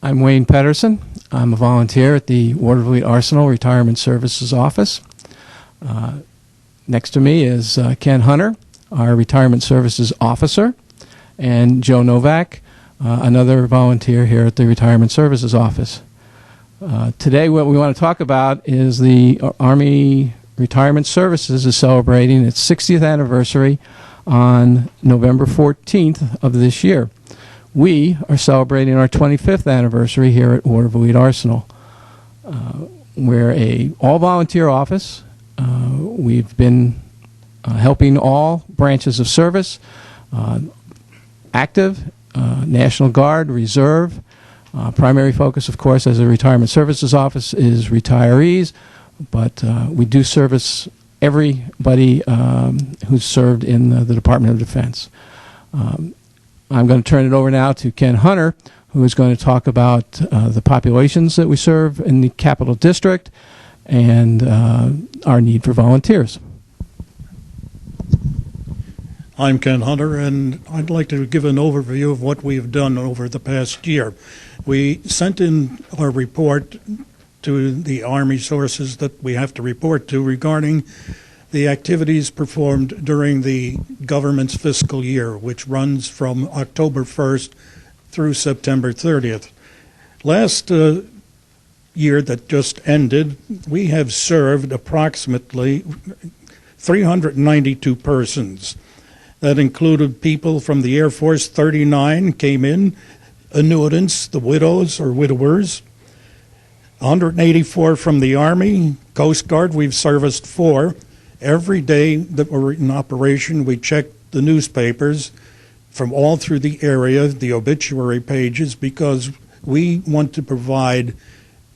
I'm Wayne Pedersen. I'm a volunteer at the Watervliet Arsenal Retirement Services Office. Next to me is Ken Hunter, our Retirement Services Officer, and Joe Novak, another volunteer here at the Retirement Services Office. Today what we want to talk about is the Army Retirement Services is celebrating its 60th anniversary on November 14th of this year. We are celebrating our 25th anniversary here at Watervliet Arsenal. We're an all-volunteer office. We've been helping all branches of service, active, National Guard, Reserve. Primary focus, of course, as a retirement services office is retirees, but we do service everybody who's served in the Department of Defense. I'm going to turn it over now to Ken Hunter, who is going to talk about the populations that we serve in the Capital District and our need for volunteers. I'm Ken Hunter, and I'd like to give an overview of what we've done over the past year. We sent in our report to the Army sources that we have to report to regarding the activities performed during the government's fiscal year, which runs from October 1st through September 30th. Last year that just ended, we have served approximately 392 persons. That included people from the Air Force. 39 came in, annuitants, the widows or widowers. 184 from the Army. Coast Guard, we've serviced 4. Every day that we're in operation, we check the newspapers from all through the area, the obituary pages, because we want to provide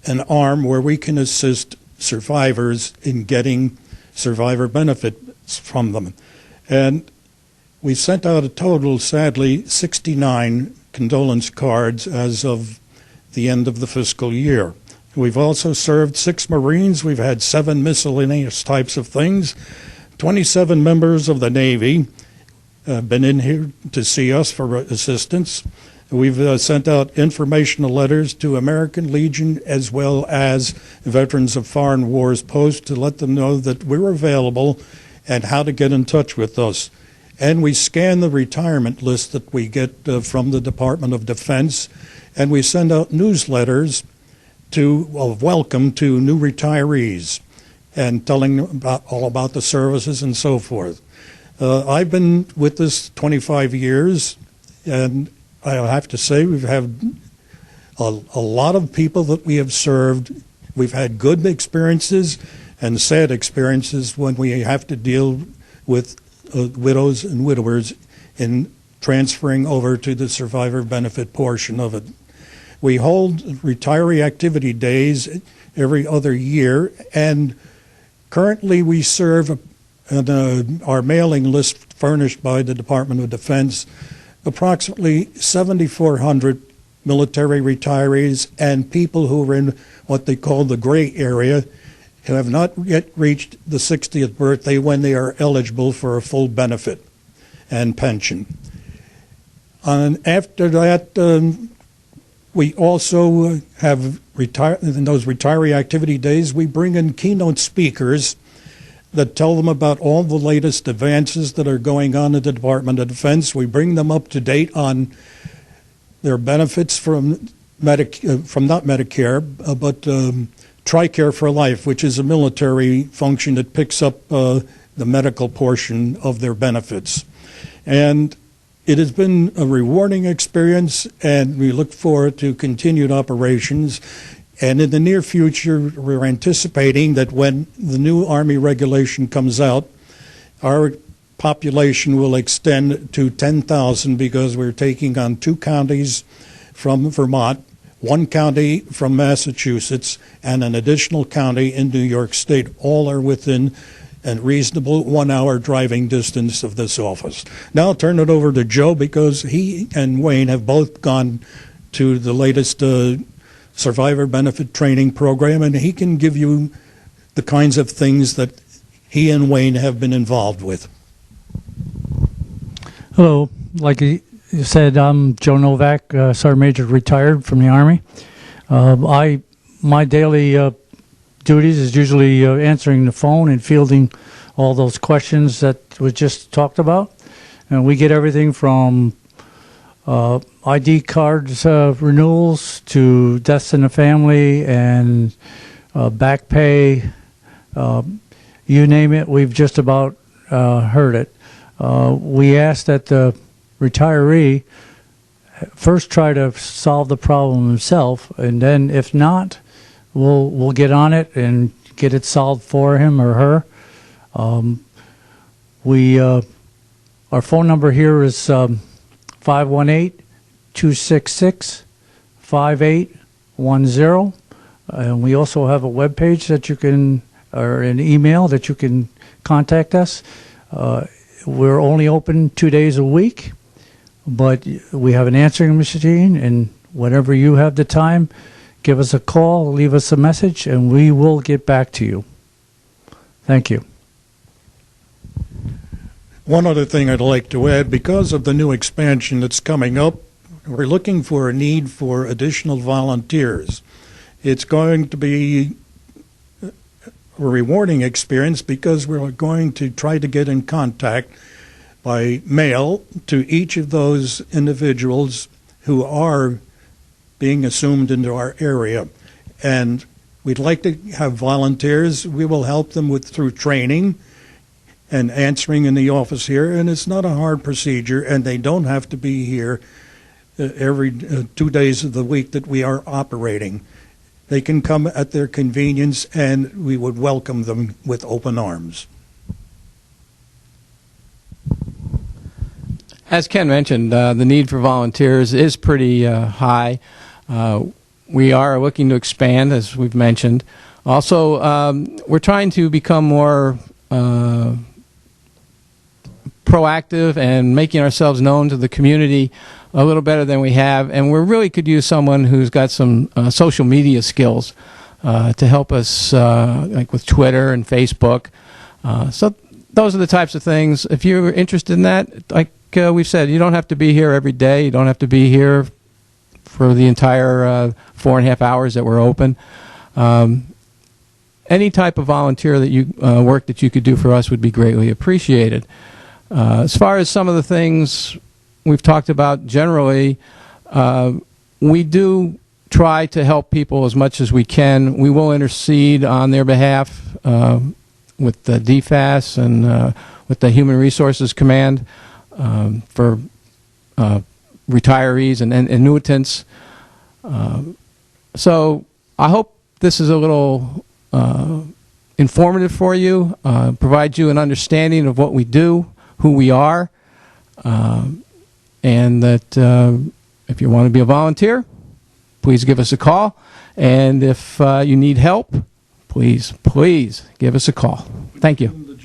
an arm where we can assist survivors in getting survivor benefits from them. And we sent out a total, sadly, 69 condolence cards as of the end of the fiscal year. We've also served 6 Marines. We've had 7 miscellaneous types of things. 27 members of the Navy been in here to see us for assistance. We've sent out informational letters to American Legion as well as Veterans of Foreign Wars Post to let them know that we're available and how to get in touch with us. And we scan the retirement list that we get from the Department of Defense, and we send out newsletters of welcome to new retirees and telling them all about the services and so forth. I've been with this 25 years, and I have to say we've had a lot of people that we have served. We've had good experiences and sad experiences when we have to deal with widows and widowers in transferring over to the survivor benefit portion of it. We hold retiree activity days every other year, and currently we serve our mailing list furnished by the Department of Defense approximately 7,400 military retirees and people who are in what they call the gray area who have not yet reached the 60th birthday when they are eligible for a full benefit and pension. And after that, we also have, in those retiree activity days, we bring in keynote speakers that tell them about all the latest advances that are going on in the Department of Defense. We bring them up to date on their benefits from not Medicare, but TRICARE for Life, which is a military function that picks up the medical portion of their benefits. And it has been a rewarding experience, and we look forward to continued operations. And in the near future, we're anticipating that when the new Army regulation comes out, our population will extend to 10,000 because we're taking on 2 counties from Vermont, 1 county from Massachusetts, and an additional county in New York State. All are within a reasonable 1-hour driving distance of this office. Now I'll turn it over to Joe because he and Wayne have both gone to the latest survivor benefit training program, and he can give you the kinds of things that he and Wayne have been involved with. Hello. Like you said I'm Joe Novak, Sergeant Major, retired from the Army. My daily duties is usually answering the phone and fielding all those questions that was just talked about. And we get everything from ID cards renewals to deaths in the family and back pay. You name it, we've just about heard it. We ask that the retiree first try to solve the problem himself, and then if not, we'll get on it and get it solved for him or her. Our phone number here is 518-266-5810, and we also have a web page that you can, or an email that you can contact us. We're only open 2 days a week, but we have an answering machine, and whenever you have the time, give us a call, leave us a message, and we will get back to you. Thank you. One other thing I'd like to add, because of the new expansion that's coming up, we're looking for a need for additional volunteers. It's going to be a rewarding experience because we're going to try to get in contact by mail to each of those individuals who are being assumed into our area. And we'd like to have volunteers. We will help them through training and answering in the office here, and it's not a hard procedure, and they don't have to be here every 2 days of the week that we are operating. They can come at their convenience, and we would welcome them with open arms. As Ken mentioned, the need for volunteers is pretty high. We are looking to expand, as we've mentioned. Also, we're trying to become more proactive and making ourselves known to the community a little better than we have, and we really could use someone who's got some social media skills to help us, like with Twitter and Facebook. So those are the types of things. If you're interested in that, like we've said, you don't have to be here every day. You don't have to be here for the entire 4.5 hours that we're open. Any type of volunteer that you work that you could do for us would be greatly appreciated. As far as some of the things we've talked about generally, we do try to help people as much as we can. We will intercede on their behalf with the DFAS and with the Human Resources Command for retirees and annuitants. So I hope this is a little informative for you, provides you an understanding of what we do, who we are, and that if you want to be a volunteer, please give us a call. And if you need help, please give us a call. Thank you.